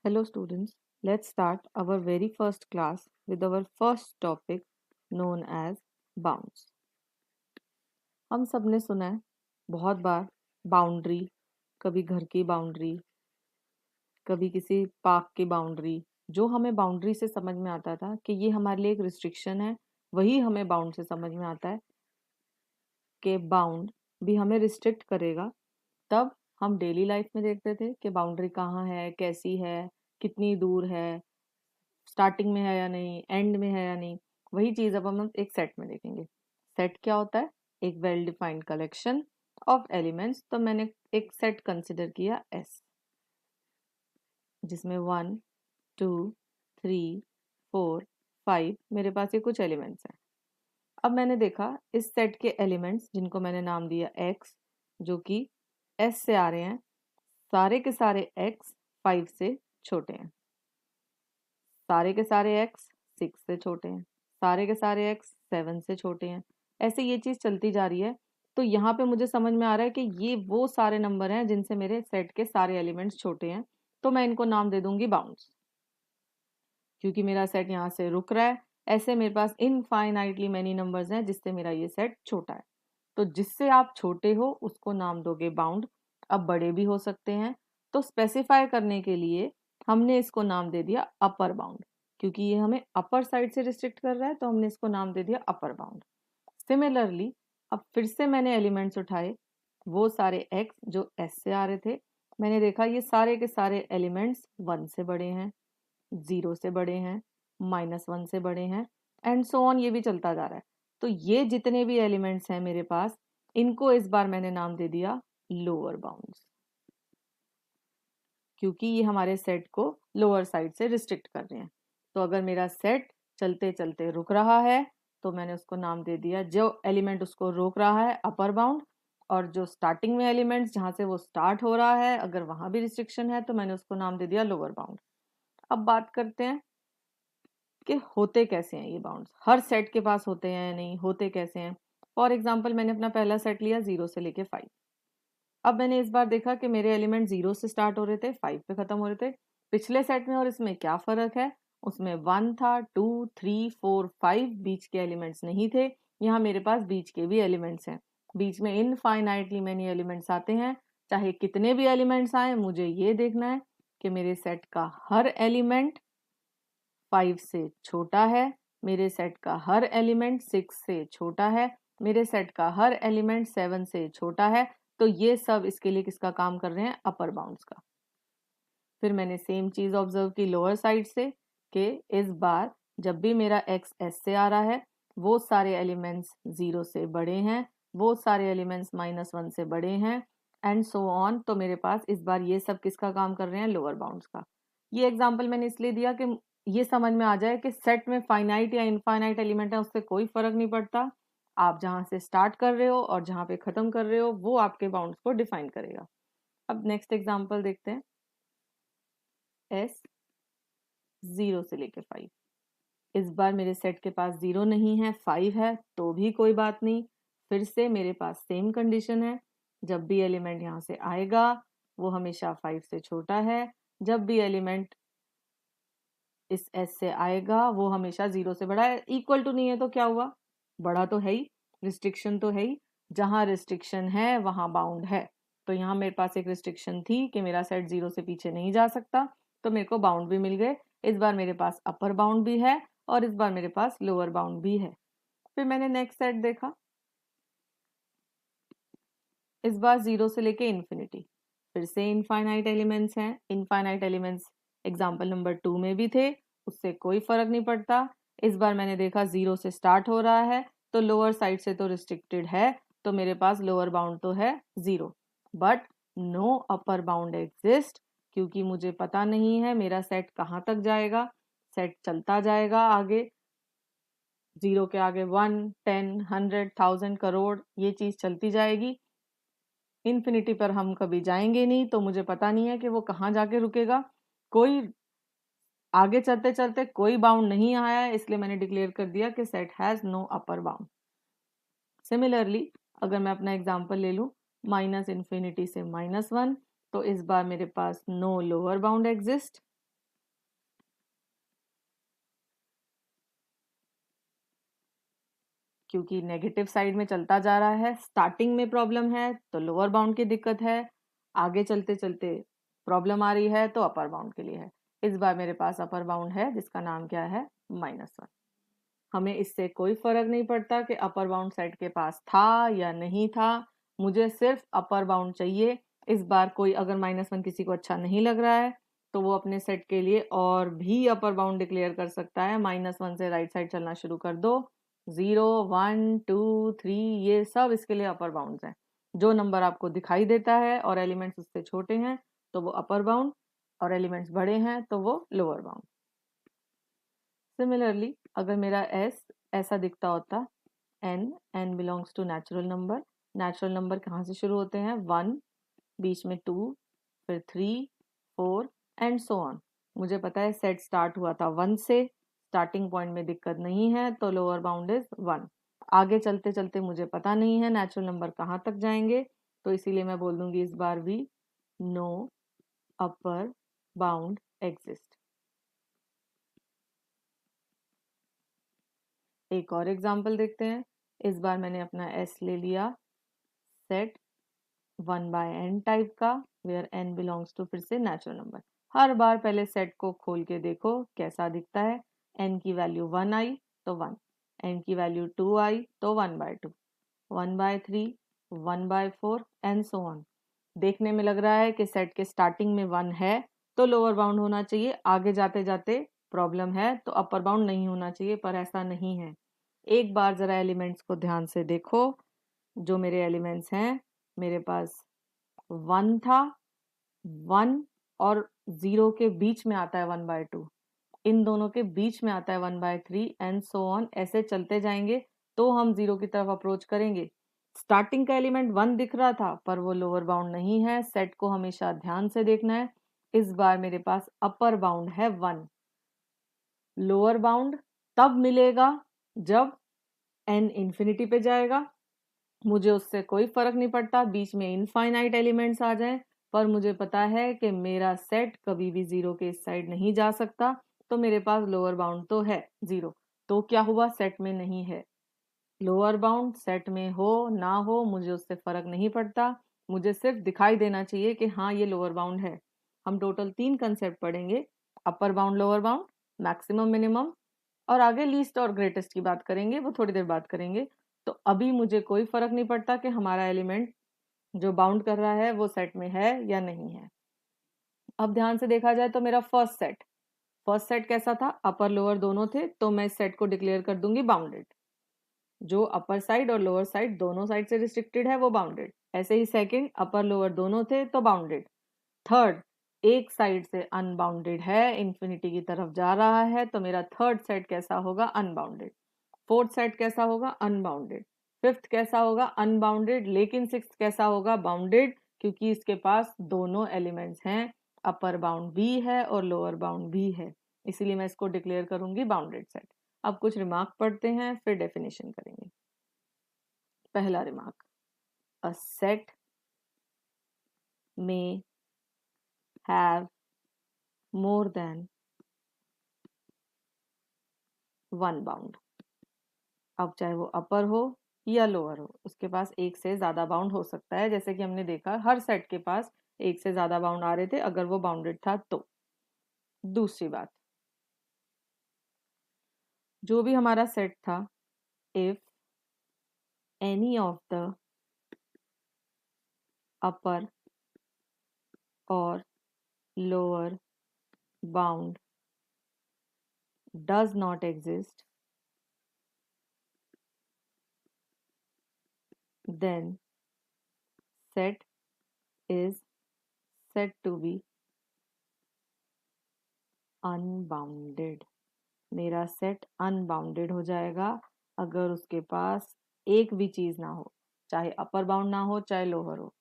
Hello students, let's start our very first class with our first topic known as bounds. हम सब ने सुना है बहुत बार बाउंड्री, कभी घर की बाउंड्री, कभी किसी पार्क की बाउंड्री। जो हमें बाउंड्री से समझ में आता था कि ये हमारे लिए एक रिस्ट्रिक्शन है, वही हमें बाउंड से समझ में आता है कि बाउंड भी हमें रिस्ट्रिक्ट करेगा। तब हम डेली लाइफ में देखते थे कि बाउंड्री कहाँ है, कैसी है, कितनी दूर है, स्टार्टिंग में है या नहीं, एंड में है या नहीं। वही चीज अब हम एक सेट में देखेंगे। सेट क्या होता है? एक well defined collection of elements. तो मैंने एक सेट कंसिडर किया एस, जिसमें 1 2 3 4 5 मेरे पास ये कुछ एलिमेंट्स हैं। अब मैंने देखा इस सेट के एलिमेंट्स जिनको मैंने नाम दिया एक्स, जो कि एस से आ रहे हैं, सारे के सारे एक्स 5 से छोटे हैं, सारे के सारे एक्स 6 से छोटे हैं, सारे के सारे एक्स 7 से छोटे हैं। ऐसे ये चीज चलती जा रही है। तो यहाँ पे मुझे समझ में आ रहा है कि ये वो सारे नंबर हैं जिनसे मेरे सेट के सारे एलिमेंट्स छोटे हैं। तो मैं इनको नाम दे दूंगी बाउंड्स, क्योंकि मेरा सेट यहाँ से रुक रहा है। ऐसे मेरे पास इनफाइनाइटली मैनी नंबर्स हैं जिससे मेरा ये सेट छोटा है। तो जिससे आप छोटे हो उसको नाम दोगे बाउंड। अब बड़े भी हो सकते हैं, तो स्पेसिफाई करने के लिए हमने इसको नाम दे दिया अपर बाउंड, क्योंकि ये हमें अपर साइड से रिस्ट्रिक्ट कर रहा है, तो हमने इसको नाम दे दिया अपर बाउंड। सिमिलरली अब फिर से मैंने एलिमेंट्स उठाए, वो सारे एक्स जो एस से आ रहे थे। मैंने देखा ये सारे के सारे एलिमेंट्स 1 से बड़े हैं, 0 से बड़े हैं, -1 से बड़े हैं, एंड सो ऑन, ये भी चलता जा रहा है। तो ये जितने भी एलिमेंट्स हैं मेरे पास, इनको इस बार मैंने नाम दे दिया लोअर बाउंड्स, क्योंकि ये हमारे सेट को लोअर साइड से रिस्ट्रिक्ट कर रहे हैं। तो अगर मेरा सेट चलते चलते रुक रहा है तो मैंने उसको नाम दे दिया, जो एलिमेंट उसको रोक रहा है अपर बाउंड, और जो स्टार्टिंग में एलिमेंट्स जहां से वो स्टार्ट हो रहा है अगर वहां भी रिस्ट्रिक्शन है तो मैंने उसको नाम दे दिया लोअर बाउंड। अब बात करते हैं कि होते कैसे हैं ये बाउंड्स, हर सेट के पास होते हैं या नहीं, होते कैसे हैं। फॉर एग्जाम्पल मैंने अपना पहला सेट लिया 0 से लेके 5। अब मैंने इस बार देखा कि मेरे एलिमेंट 0 से स्टार्ट हो रहे थे, 5 पे खत्म हो रहे थे। पिछले सेट में और इसमें क्या फर्क है? उसमें 1 था, 2 3 4 5 बीच के एलिमेंट्स नहीं थे। यहाँ मेरे पास बीच के भी एलिमेंट्स हैं। बीच में इनफाइनाइटली मैनी एलिमेंट्स आते हैं। चाहे कितने भी एलिमेंट्स आए, मुझे ये देखना है कि मेरे सेट का हर एलिमेंट 5 से छोटा है, मेरे सेट का हर एलिमेंट 6 से छोटा है, मेरे सेट का हर एलिमेंट 7 से छोटा है। तो ये सब इसके लिए किसका काम कर रहे हैं? अपर बाउंड्स का। फिर मैंने सेम चीज ऑब्जर्व की लोअर साइड से, कि इस बार जब भी मेरा एक्स एस से आ रहा है, वो सारे एलिमेंट्स 0 से बड़े हैं, वो सारे एलिमेंट्स -1 से बड़े हैं, एंड सो ऑन। तो मेरे पास इस बार ये सब किसका काम कर रहे हैं? लोअर बाउंड्स का। ये एग्जाम्पल मैंने इसलिए दिया कि ये समझ में आ जाए कि सेट में फाइनाइट या इनफाइनाइट एलिमेंट है, उससे कोई फर्क नहीं पड़ता। आप जहां से स्टार्ट कर रहे हो और जहां पे खत्म कर रहे हो वो आपके बाउंड्स को डिफाइन करेगा। अब नेक्स्ट एग्जाम्पल देखते हैं। एस 0 से लेके 5। इस बार मेरे सेट के पास 0 नहीं है, 5 है, तो भी कोई बात नहीं। फिर से मेरे पास सेम कंडीशन है, जब भी एलिमेंट यहाँ से आएगा वो हमेशा 5 से छोटा है। जब भी एलिमेंट इस एस से आएगा वो हमेशा 0 से बड़ा है। इक्वल टू नहीं है तो क्या हुआ? बड़ा तो है ही, रिस्ट्रिक्शन तो है ही। जहां रिस्ट्रिक्शन है वहां बाउंड है। तो यहाँ मेरे पास एक रिस्ट्रिक्शन थी कि मेरा सेट 0 से पीछे नहीं जा सकता, तो मेरे को बाउंड भी मिल गए। इस बार मेरे पास अपर बाउंड भी है और इस बार मेरे पास लोअर बाउंड भी है। फिर मैंने नेक्स्ट सेट देखा, इस बार 0 से लेके इन्फिनिटी। फिर से इनफाइनाइट एलिमेंट्स हैं। इनफाइनाइट एलिमेंट्स एग्जाम्पल नंबर 2 में भी थे, उससे कोई फर्क नहीं पड़ता। इस बार मैंने देखा 0 से स्टार्ट हो रहा है, तो लोअर साइड से तो रिस्ट्रिक्टेड है, तो मेरे पास लोअर बाउंड तो है 0, but no upper bound exist, क्योंकि मुझे पता नहीं है मेरा सेट कहाँ तक जाएगा। सेट चलता जाएगा आगे, 0 के आगे 1 10 100 1000 करोड़, ये चीज चलती जाएगी। इन्फिनिटी पर हम कभी जाएंगे नहीं, तो मुझे पता नहीं है कि वो कहाँ जाके रुकेगा। कोई आगे चलते चलते कोई बाउंड नहीं आया है, इसलिए मैंने डिक्लेयर कर दिया कि set has no upper bound. Similarly अगर मैं अपना एग्जांपल ले लूं, -∞ से -1, तो इस बार मेरे पास नो लोअर बाउंड एग्जिस्ट। क्योंकि नेगेटिव साइड में चलता जा रहा है, स्टार्टिंग में प्रॉब्लम है तो लोअर बाउंड की दिक्कत है, आगे चलते चलते प्रॉब्लम आ रही है तो अपर बाउंड के लिए है। इस बार मेरे पास अपर बाउंड है जिसका नाम क्या है, -1। हमें इससे कोई फर्क नहीं पड़ता कि अपर बाउंड सेट के पास था या नहीं था, मुझे सिर्फ अपर बाउंड चाहिए। इस बार कोई अगर -1 किसी को अच्छा नहीं लग रहा है तो वो अपने सेट के लिए और भी अपर बाउंड डिक्लेयर कर सकता है। -1 से राइट साइड चलना शुरू कर दो, 0 1 2 3 ये सब इसके लिए अपर बाउंड्स हैं। जो नंबर आपको दिखाई देता है और एलिमेंट्स उससे छोटे हैं तो वो अपर बाउंड, और एलिमेंट्स बड़े हैं तो वो लोअर बाउंड। सिमिलरली अगर मेरा s ऐसा दिखता होता, n belongs to natural number कहाँ से शुरू होते हैं, 1, बीच में 2, फिर 3 4 एंड सो ऑन। मुझे पता है सेट स्टार्ट हुआ था 1 से, स्टार्टिंग पॉइंट में दिक्कत नहीं है तो लोअर बाउंड इज 1। आगे चलते चलते मुझे पता नहीं है नेचुरल नंबर कहाँ तक जाएंगे, तो इसीलिए मैं बोल दूंगी इस बार भी नो अपर बाउंड एग्जिस्ट। एक और एग्जाम्पल देखते हैं। इस बार मैंने अपना s ले लिया, सेट 1/n टाइप का, वेयर n बिलोंग्स टू फिर से नेचुरल नंबर। हर बार पहले सेट को खोल के देखो कैसा दिखता है। n की वैल्यू 1 आई तो 1, n की वैल्यू 2 आई तो 1/2, 1/3, 1/4 एंड सो ऑन। देखने में लग रहा है कि सेट के स्टार्टिंग में 1 है तो लोअर बाउंड होना चाहिए, आगे जाते जाते प्रॉब्लम है तो अपर बाउंड नहीं होना चाहिए, पर ऐसा नहीं है। एक बार जरा एलिमेंट्स को ध्यान से देखो। जो मेरे एलिमेंट्स हैं, मेरे पास 1 था, 1 और 0 के बीच में आता है 1/2, इन दोनों के बीच में आता है 1/3 एंड सो ऑन। ऐसे चलते जाएंगे तो हम 0 की तरफ अप्रोच करेंगे। स्टार्टिंग का एलिमेंट 1 दिख रहा था पर वो लोअर बाउंड नहीं है, सेट को हमेशा ध्यान से देखना है। इस बार मेरे पास अपर बाउंड है 1, लोअर बाउंड तब मिलेगा जब n इंफिनिटी पे जाएगा। मुझे उससे कोई फर्क नहीं पड़ता बीच में इनफाइनाइट एलिमेंट्स आ जाएं, पर मुझे पता है कि मेरा सेट कभी भी 0 के इस साइड नहीं जा सकता, तो मेरे पास लोअर बाउंड तो है 0। तो क्या हुआ, सेट में नहीं है। लोअर बाउंड सेट में हो ना हो मुझे उससे फर्क नहीं पड़ता, मुझे सिर्फ दिखाई देना चाहिए कि हाँ ये लोअर बाउंड है। हम टोटल 3 कंसेप्ट पढ़ेंगे, upper bound, lower bound, maximum minimum, और आगे लीस्ट और ग्रेटेस्ट की बात करेंगे, वो थोड़ी देर बात करेंगे। तो अभी मुझे कोई फर्क नहीं पड़ता कि हमारा एलिमेंट जो बाउंड कर रहा है वो सेट में है या नहीं है। अब ध्यान से देखा जाए तो मेरा फर्स्ट सेट कैसा था, अपर लोअर दोनों थे, तो मैं इस सेट को डिक्लेयर कर दूंगी बाउंडेड। जो अपर साइड और लोअर साइड दोनों साइड से रिस्ट्रिक्टेड है वो बाउंडेड। ऐसे ही सेकंड, अपर लोअर दोनों थे तो बाउंडेड। थर्ड, एक साइड से अनबाउंडेड है, इंफिनिटी की तरफ जा रहा है, तो मेरा थर्ड सेट कैसा होगा, अनबाउंडेड। फोर्थ सेट कैसा होगा, अनबाउंडेड। फिफ्थ कैसा होगा, अनबाउंडेड, लेकिन सिक्स्थ कैसा होगा, बाउंडेड, क्योंकि इसके पास दोनों एलिमेंट्स हैं, अपर बाउंड भी है और लोअर बाउंड भी है, इसीलिए मैं इसको डिक्लेयर करूंगी बाउंडेड सेट। अब कुछ रिमार्क पढ़ते हैं फिर डेफिनेशन करेंगे। पहला रिमार्क, अ सेट में have more than one bound. अब चाहे वो अपर हो या लोअर हो, उसके पास एक से ज्यादा बाउंड हो सकता है, जैसे कि हमने देखा हर सेट के पास एक से ज्यादा बाउंड आ रहे थे अगर वो बाउंडेड था तो। दूसरी बात, जो भी हमारा सेट था, if any of the upper और lower bound does not exist, then set is said to be unbounded। मेरा सेट अनबाउंडेड हो जाएगा अगर उसके पास एक भी चीज ना हो, चाहे अपर बाउंड ना हो चाहे लोअर हो।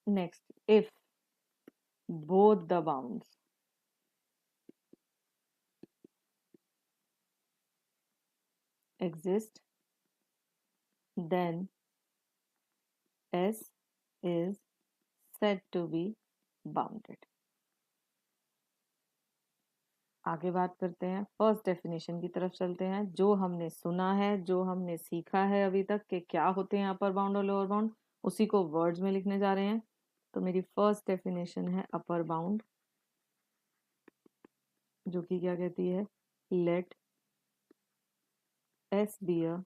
Next, if both the bounds exist, then S is said to be bounded। आगे बात करते हैं, फर्स्ट डेफिनेशन की तरफ चलते हैं। जो हमने सुना है, जो हमने सीखा है अभी तक कि क्या होते हैं अपर बाउंड और लोअर बाउंड, उसी को वर्ड्स में लिखने जा रहे हैं। तो मेरी फर्स्ट डेफिनेशन है अपर बाउंड, जो कि क्या कहती है, let S be a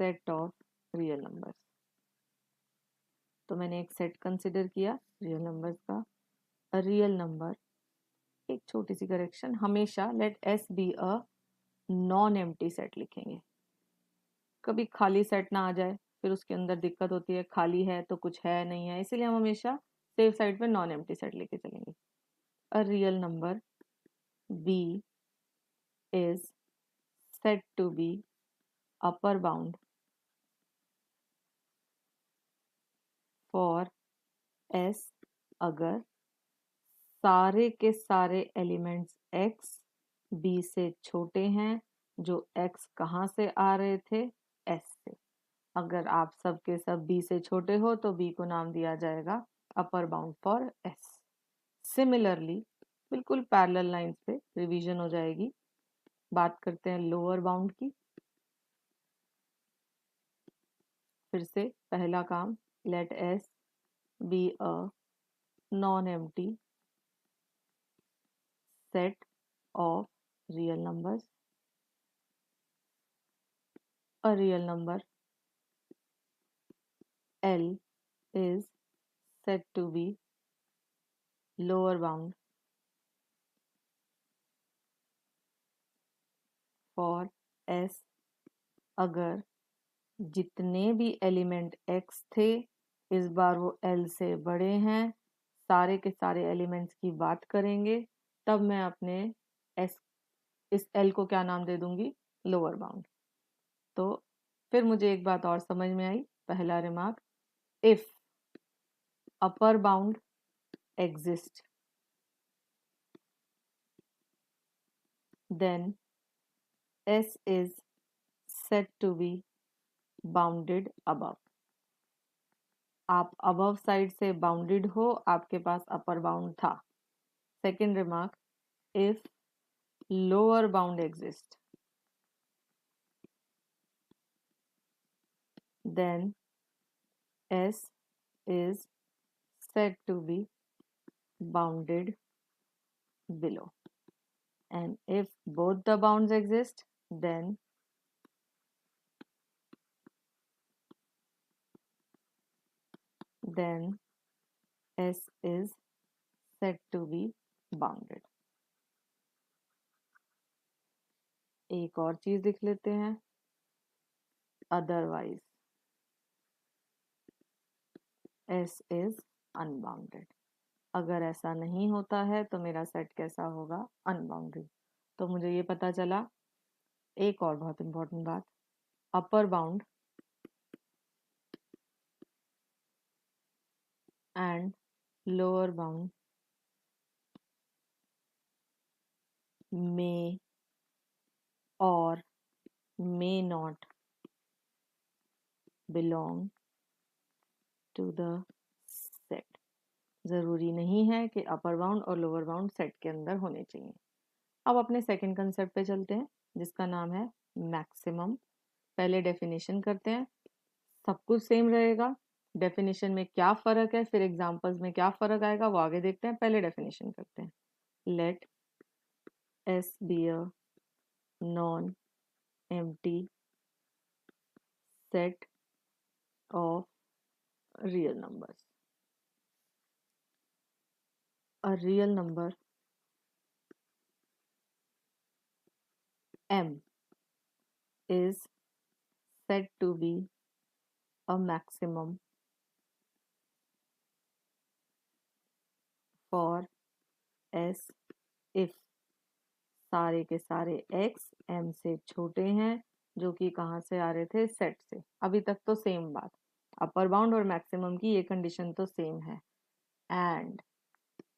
set of real numbers. तो मैंने एक सेट कंसिडर किया रियल नंबर्स का। अ रियल नंबर, एक छोटी सी करेक्शन, हमेशा let S be a non empty set लिखेंगे। कभी खाली सेट ना आ जाए, फिर उसके अंदर दिक्कत होती है, खाली है तो कुछ है नहीं है, इसीलिए हम हमेशा सेफ साइड पे नॉन एम्प्टी सेट लेके चलेंगे। A real number B is set to be upper bound for S अगर सारे के सारे एलिमेंट्स x b से छोटे हैं, जो x कहाँ से आ रहे थे, s से। अगर आप सब के सब b से छोटे हो तो b को नाम दिया जाएगा अपर बाउंड फॉर s। सिमिलरली बिल्कुल पैरेलल लाइंस पे रिवीजन हो जाएगी। बात करते हैं लोअर बाउंड की। फिर से पहला काम, let s be a non empty set of real numbers. A real number l is said to be lower bound for s अगर जितने भी एलिमेंट x थे इस बार वो l से बड़े हैं। सारे के सारे एलिमेंट्स की बात करेंगे, तब मैं अपने s इस l को क्या नाम दे दूंगी, लोअर बाउंड। तो फिर मुझे एक बात और समझ में आई। पहला remark, if upper bound exist then s is said to be bounded above। आप अबव साइड से बाउंडेड हो, आपके पास अपर बाउंड था। Second remark, if lower bound exist then s is said to be bounded below, and if both the bounds exist then s is said to be bounded। एक और चीज लिख लेते हैं, अदरवाइज s is unbounded। अगर ऐसा नहीं होता है तो मेरा सेट कैसा होगा, अनबाउंडेड। तो मुझे ये पता चला एक और बहुत इंपॉर्टेंट बात, upper bound and lower bound may और may not belong to the set। जरूरी नहीं है कि अपर बाउंड और लोअर बाउंड सेट के अंदर होने चाहिए। अब अपने सेकंड कंसेप्ट पे चलते हैं, जिसका नाम है मैक्सिमम। पहले डेफिनेशन करते हैं, सब कुछ सेम रहेगा। डेफिनेशन में क्या फर्क है, फिर एग्जांपल्स में क्या फर्क आएगा, वो आगे देखते हैं। पहले डेफिनेशन करते हैं, let S be a non empty set of real numbers. A real number m is said to be a maximum for s if सारे के सारे x m से छोटे हैं, जो कि कहाँ से आ रहे थे, सेट से। अभी तक तो सेम बात, अपर बाउंड और मैक्सिमम की ये कंडीशन तो सेम है। एंड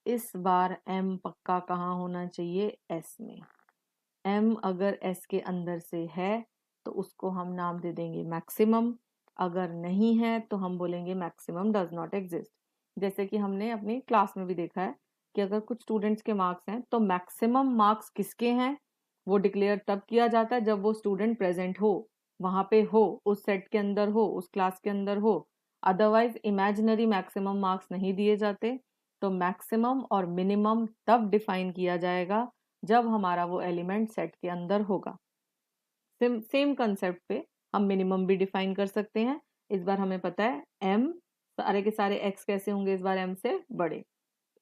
इस बार m पक्का कहाँ होना चाहिए, s में। m अगर s के अंदर से है तो उसको हम नाम दे देंगे मैक्सिमम, अगर नहीं है तो हम बोलेंगे मैक्सिमम डज नॉट एग्जिस्ट। जैसे कि हमने अपनी क्लास में भी देखा है कि अगर कुछ स्टूडेंट्स के मार्क्स हैं तो मैक्सिमम मार्क्स किसके हैं वो डिक्लेयर तब किया जाता है जब वो स्टूडेंट प्रेजेंट हो, वहां पे हो, उस सेट के अंदर हो, उस क्लास के अंदर हो। अदरवाइज इमेजिनरी मैक्सिमम मार्क्स नहीं दिए जाते। तो मैक्सिमम और मिनिमम तब डिफाइन किया जाएगा जब हमारा वो एलिमेंट सेट के अंदर होगा। सेम कंसेप्ट पे हम मिनिमम भी डिफाइन कर सकते हैं। इस बार हमें पता है m, सारे के सारे x कैसे होंगे इस बार m से बड़े,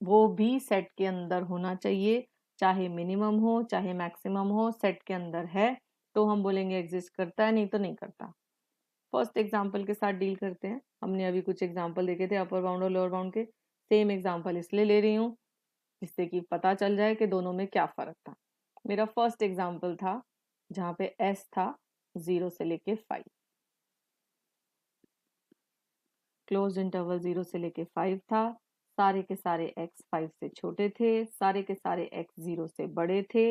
वो भी सेट के अंदर होना चाहिए, चाहे मिनिमम हो चाहे मैक्सिमम हो, सेट के अंदर है तो हम बोलेंगे एग्जिस्ट करता है, नहीं तो नहीं करता। फर्स्ट एग्जाम्पल के साथ डील करते हैं। हमने अभी कुछ एग्जाम्पल देखे थे अपर बाउंड और लोअर बाउंड के, सेम एग्जाम्पल इसलिए ले रही हूँ जिससे कि पता चल जाए कि दोनों में क्या फर्क था। मेरा फर्स्ट एग्जाम्पल था जहाँ पे s था 0 से लेके 5, क्लोज इंटरवल 0 से लेके 5 था, सारे के सारे x 5 से छोटे थे, सारे के सारे x 0 से बड़े थे।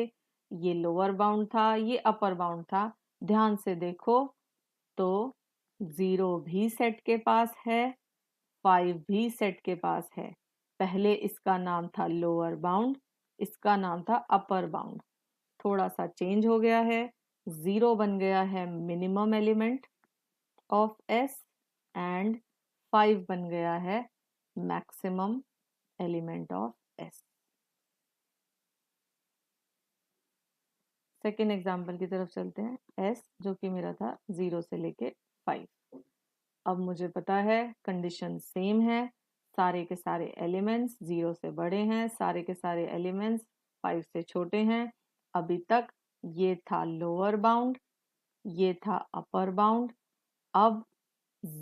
ये लोअर बाउंड था, ये अपर बाउंड था। ध्यान से देखो तो 0 भी सेट के पास है, 5 भी सेट के पास है। पहले इसका नाम था लोअर बाउंड, इसका नाम था अपर बाउंड, थोड़ा सा चेंज हो गया है। 0 बन गया है minimum element of s and 5 बन गया है maximum element of s। Second example की तरफ चलते हैं। s जो कि मेरा था 0 से लेके 5। अब मुझे पता है कंडीशन सेम है, सारे के सारे एलिमेंट्स 0 से बड़े हैं, सारे के सारे एलिमेंट्स 5 से छोटे हैं। अभी तक ये था लोअर बाउंड, ये था अपर बाउंड। अब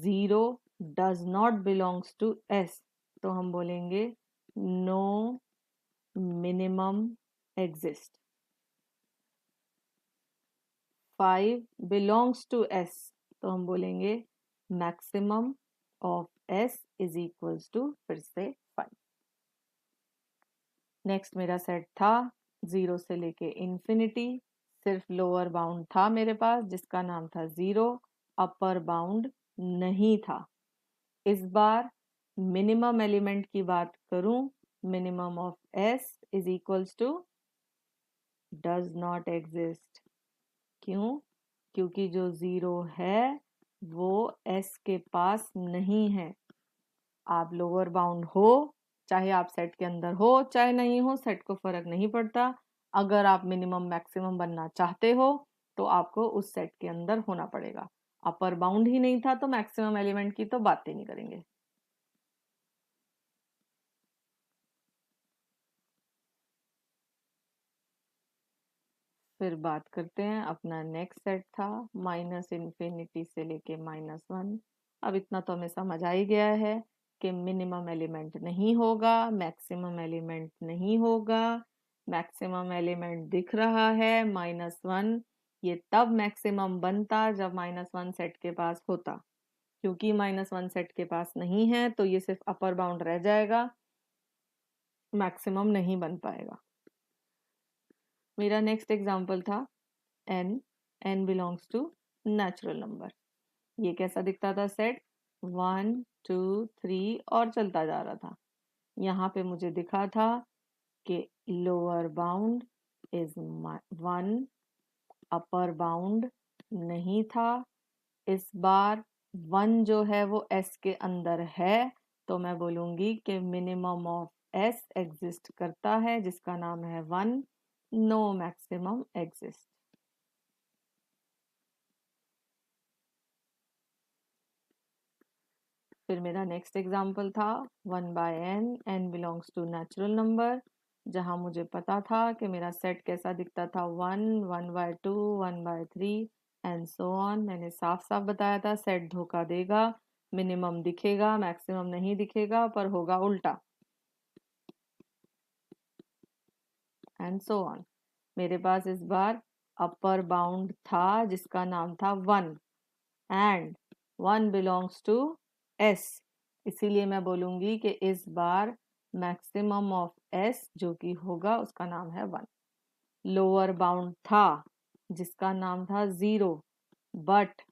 0 does not belongs to s, तो हम बोलेंगे no minimum exist. 5 belongs to s, तो हम बोलेंगे maximum of s is equals to फिर से 5। नेक्स्ट मेरा सेट था 0 से लेके इन्फिनिटी, सिर्फ लोअर बाउंड था मेरे पास जिसका नाम था 0, अपर बाउंड नहीं था। इस बार मिनिमम एलिमेंट की बात करूं, minimum of s is equals to does not exist. क्यों? क्योंकि जो 0 है वो s के पास नहीं है। आप लोअर बाउंड हो, चाहे आप सेट के अंदर हो चाहे नहीं हो, सेट को फर्क नहीं पड़ता। अगर आप मिनिमम मैक्सिमम बनना चाहते हो तो आपको उस सेट के अंदर होना पड़ेगा। अपर बाउंड ही नहीं था तो मैक्सिमम एलिमेंट की तो बात ही नहीं करेंगे। फिर बात करते हैं अपना नेक्स्ट सेट था माइनस इन्फिनिटी से लेके -1। अब इतना तो हमें समझ आ ही गया है कि मिनिमम एलिमेंट नहीं होगा, मैक्सिमम एलिमेंट नहीं होगा। मैक्सिमम एलिमेंट दिख रहा है -1, ये तब मैक्सिमम बनता जब -1 सेट के पास होता। क्योंकि -1 सेट के पास नहीं है तो ये सिर्फ अपर बाउंड रह जाएगा, मैक्सिमम नहीं बन पाएगा। मेरा नेक्स्ट एग्जाम्पल था n belongs to natural number. ये कैसा दिखता था सेट? 1 2 3 और चलता जा रहा था। यहाँ पे मुझे दिखा था कि lower bound is 1, upper bound नहीं था। इस बार 1 जो है वो s के अंदर है, तो मैं बोलूंगी कि मिनिमम ऑफ s एग्जिस्ट करता है जिसका नाम है 1, नो मैक्सिमम एग्जिस्ट। फिर मेरा नेक्स्ट एग्जाम्पल था 1/n, n belongs to natural number, जहाँ मुझे पता था कि मेरा सेट कैसा दिखता था 1, 1/2, 1/3 एंड सो ऑन। मैंने साफ साफ बताया था सेट धोखा देगा, मिनिमम दिखेगा मैक्सिमम नहीं दिखेगा, पर होगा उल्टा एंड सो ऑन। मेरे पास इस बार अपर बाउंड था जिसका नाम था 1 एंड 1 बिलोंग्स टू s, इसीलिए मैं बोलूंगी कि इस बार मैक्सिमम ऑफ s जो कि होगा उसका नाम है 1। लोअर बाउंड था जिसका नाम था 0, but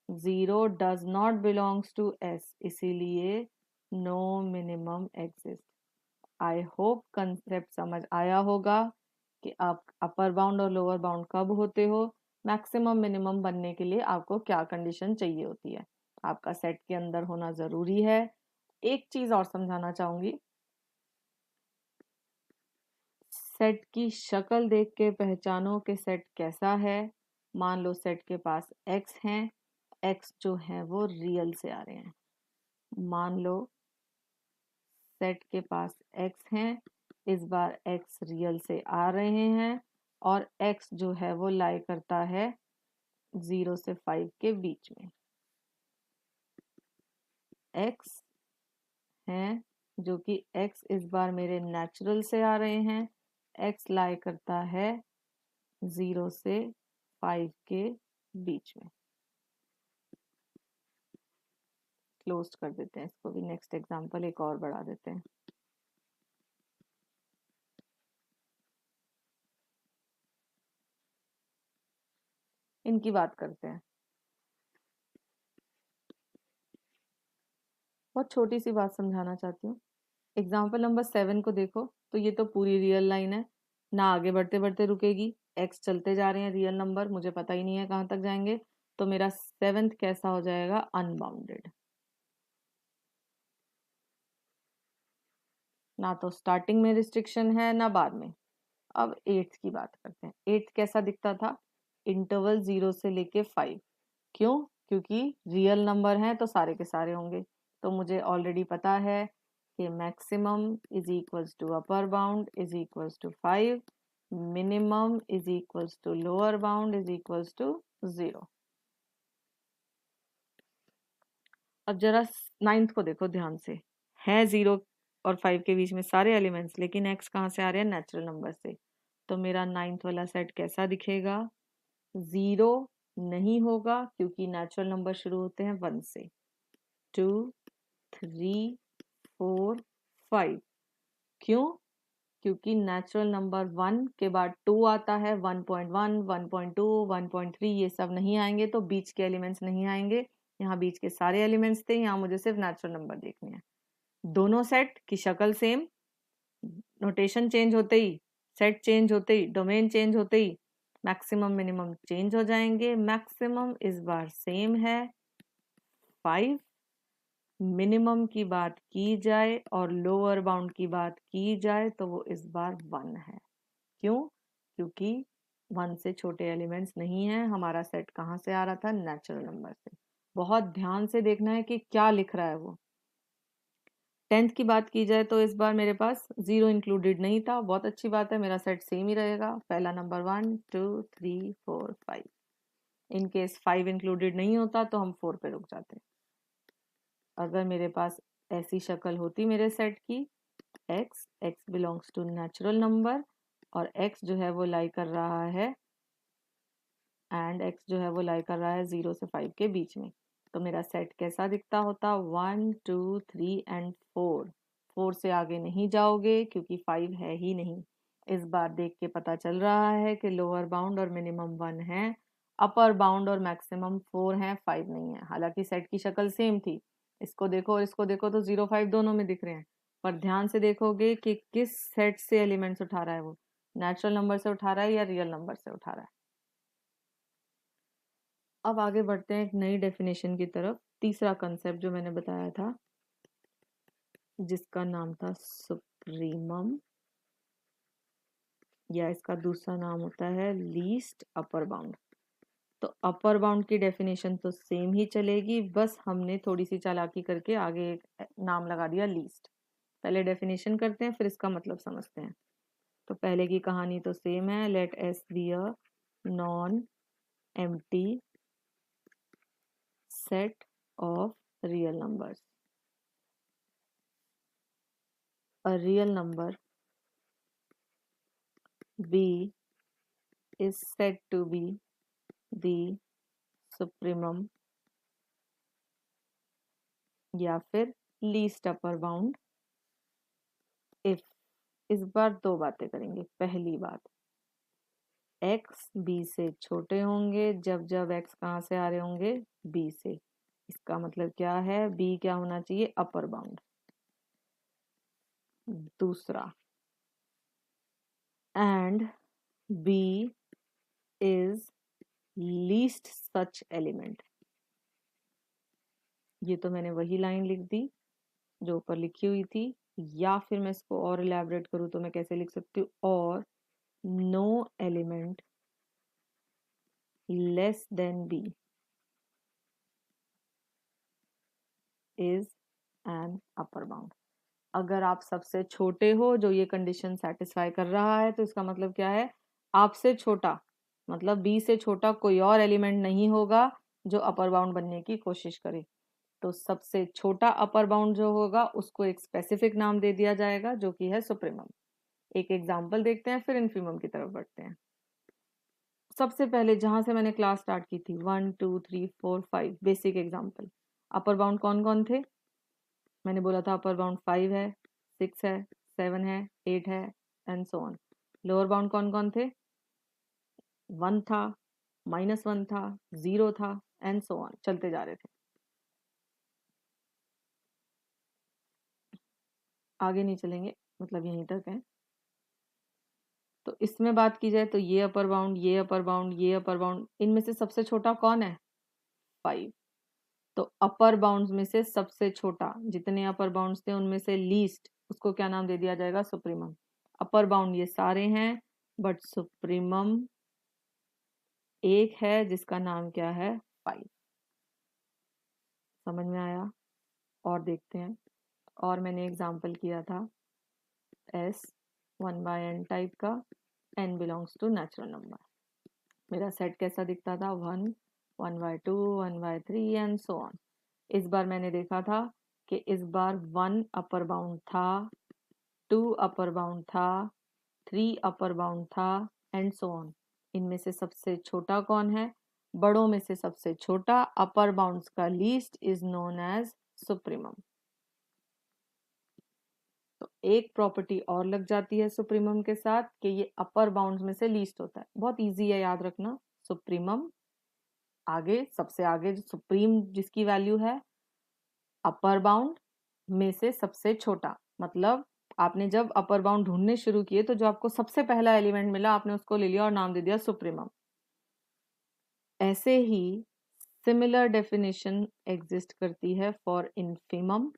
0 does not belongs to s, इसीलिए no minimum exist. I hope concept समझ आया होगा कि आप अपर बाउंड और लोअर बाउंड कब होते हो, मैक्सिमम मिनिमम बनने के लिए आपको क्या कंडीशन चाहिए होती है। आपका सेट के अंदर होना जरूरी है। एक चीज और समझाना चाहूंगी, सेट की शक्ल देख के पहचानो कि सेट कैसा है। मान लो सेट के पास एक्स हैं, एक्स जो है वो रियल से आ रहे हैं। मान लो सेट के पास एक्स हैं, इस बार एक्स रियल से आ रहे हैं और एक्स जो है वो लाई करता है 0 से 5 के बीच में। एक्स हैं जो कि एक्स इस बार मेरे नेचुरल से आ रहे हैं, एक्स लाई करता है 0 से 5 के बीच में। क्लोज कर देते हैं इसको भी, नेक्स्ट एग्जांपल एक और बढ़ा देते हैं। इनकी बात करते हैं। बहुत छोटी सी बात समझाना चाहती हूँ। एग्जाम्पल नंबर 7 को देखो तो ये तो पूरी रियल लाइन है, ना आगे बढ़ते बढ़ते रुकेगी। एक्स चलते जा रहे हैं रियल नंबर, मुझे पता ही नहीं है कहाँ तक जाएंगे, तो मेरा 7th कैसा हो जाएगा, अनबाउंडेड। ना तो स्टार्टिंग में रिस्ट्रिक्शन है ना बाद में। अब 8th की बात करते हैं। 8th कैसा दिखता था, इंटरवल 0 से लेके 5। क्यों, क्योंकि रियल नंबर हैं तो सारे के सारे होंगे। तो मुझे ऑलरेडी पता है कि maximum is equals to upper bound is equals to 5, minimum is equals to lower bound is equals to 0। अब जरा 9th को देखो ध्यान से, है 0 और 5 के बीच में सारे एलिमेंट्स, लेकिन एक्स कहाँ से आ रहे हैं, नेचुरल नंबर से। तो मेरा 9th वाला सेट कैसा दिखेगा, 0 नहीं होगा क्योंकि नेचुरल नंबर शुरू होते हैं 1 से। 2 3 4 5। क्यों, क्योंकि नेचुरल नंबर 1 के बाद 2 आता है, 1.1 1.2 1.3 ये सब नहीं आएंगे, तो बीच के एलिमेंट्स नहीं आएंगे। यहाँ बीच के सारे एलिमेंट्स थे, यहाँ मुझे सिर्फ नेचुरल नंबर देखने हैं। दोनों सेट की शक्ल सेम, नोटेशन चेंज होते ही, सेट चेंज होते ही, डोमेन चेंज होते ही मैक्सिमम मिनिमम चेंज हो जाएंगे। मैक्सिमम इस बार सेम है 5, मिनिमम की बात की जाए और लोअर बाउंड की बात की जाए तो वो इस बार 1 है। क्यों, क्योंकि 1 से छोटे एलिमेंट्स नहीं है। हमारा सेट कहाँ से आ रहा था, नेचुरल नंबर से। बहुत ध्यान से देखना है कि क्या लिख रहा है वो। 10th की बात की जाए तो इस बार मेरे पास 0 इंक्लूडेड नहीं था, बहुत अच्छी बात है, मेरा सेट सेम ही रहेगा। पहला नंबर 1 2 3 4 5। इन केस 5 इंक्लूडेड नहीं होता तो हम 4 पे रुक जाते। अगर मेरे पास ऐसी शक्ल होती मेरे सेट की, x belongs to natural number और x जो है वो लाई कर रहा है, एंड x जो है वो लाई कर रहा है 0 से 5 के बीच में, तो मेरा सेट कैसा दिखता होता, 1 2 3 एंड 4। 4 से आगे नहीं जाओगे क्योंकि 5 है ही नहीं। इस बार देख के पता चल रहा है कि लोअर बाउंड और मिनिमम 1 है, अपर बाउंड और मैक्सिमम 4 है, 5 नहीं है। हालांकि सेट की शक्ल सेम थी, इसको देखो और इसको देखो तो 0 5 दोनों में दिख रहे हैं, पर ध्यान से देखोगे कि किस सेट से एलिमेंट्स उठा रहा है वो, नेचुरल नंबर से उठा रहा है या रियल नंबर से उठा रहा है। अब आगे बढ़ते हैं एक नई डेफिनेशन की तरफ। तीसरा कंसेप्ट जो मैंने बताया था जिसका नाम था सुप्रीमम, या इसका दूसरा नाम होता है लीस्ट अपर बाउंड। तो अपर बाउंड की डेफिनेशन तो सेम ही चलेगी, बस हमने थोड़ी सी चालाकी करके आगे एक नाम लगा दिया लीस्ट। पहले डेफिनेशन करते हैं फिर इसका मतलब समझते हैं। तो पहले की कहानी तो सेम है, let S be a non empty set of real numbers. A real number b is said to be the supremum या फिर least upper bound if। इस बार दो बातें करेंगे। पहली बात, x b से छोटे होंगे जब जब x कहाँ से आ रहे होंगे, b से। इसका मतलब क्या है, b क्या होना चाहिए, अपर बाउंड। दूसरा, and B is least such element. ये तो मैंने वही लाइन लिख दी जो ऊपर लिखी हुई थी, या फिर मैं इसको और इलेबोरेट करूँ तो मैं कैसे लिख सकती हूँ, और no element less than B is an upper bound. अगर आप सबसे छोटे हो जो ये कंडीशन सेटिस्फाई कर रहा है, तो इसका मतलब क्या है, आपसे छोटा मतलब बी से छोटा कोई और एलिमेंट नहीं होगा जो अपर बाउंड बनने की कोशिश करे। तो सबसे छोटा अपर बाउंड जो होगा उसको एक स्पेसिफिक नाम दे दिया जाएगा जो कि है सुप्रीमम। एक एग्जांपल देखते हैं, फिर इनफीमम की तरफ बढ़ते हैं। सबसे पहले जहां से मैंने क्लास स्टार्ट की थी, 1 2 3 4 5 बेसिक एग्जांपल। अपर बाउंड कौन कौन थे? मैंने बोला था अपर बाउंड 5 है, 6 है, 7 है, 8 है, and so on. Lower bound कौन कौन थे? 1 था, -1 था, 0 था, एंड सो ऑन, चलते जा रहे थे। आगे नहीं चलेंगे, मतलब यहीं तक है। तो इसमें बात की जाए तो ये अपर बाउंड, ये अपर बाउंड, ये अपर बाउंड, इनमें से सबसे छोटा कौन है? 5। तो अपर बाउंड्स में से सबसे छोटा, जितने अपर बाउंड्स थे उनमें से लीस्ट, उसको क्या नाम दे दिया जाएगा? सुप्रीमम। अपर बाउंड ये सारे हैं, बट सुप्रीमम एक है जिसका नाम क्या है? 5। समझ में आया? और देखते हैं। और मैंने एग्जाम्पल किया था S 1/n टाइप का, n belongs to natural number. मेरा सेट कैसा दिखता था? 1 1/2 1/3 एंड सो ऑन। इस बार मैंने देखा था कि इस बार 1 अपर बाउंड था, 2 अपर बाउंड था, 3 अपर बाउंड था, एंड सो ऑन। इनमें से सबसे छोटा कौन है? बड़ों में से सबसे छोटा अपर बाउंड्स का least is known as supremum. तो एक प्रॉपर्टी और लग जाती है सुप्रीमम के साथ कि ये अपर बाउंड्स में से लीस्ट होता है। बहुत इजी है याद रखना। सुप्रीमम आगे, सबसे आगे सुप्रीम जिसकी वैल्यू है, अपर बाउंड में से सबसे छोटा। मतलब आपने जब अपर बाउंड ढूंढने शुरू किए तो जो आपको सबसे पहला एलिमेंट मिला आपने उसको ले लिया और नाम दे दिया सुप्रीमम। ऐसे ही सिमिलर डेफिनेशन एग्जिस्ट करती है फॉर इनफीमम,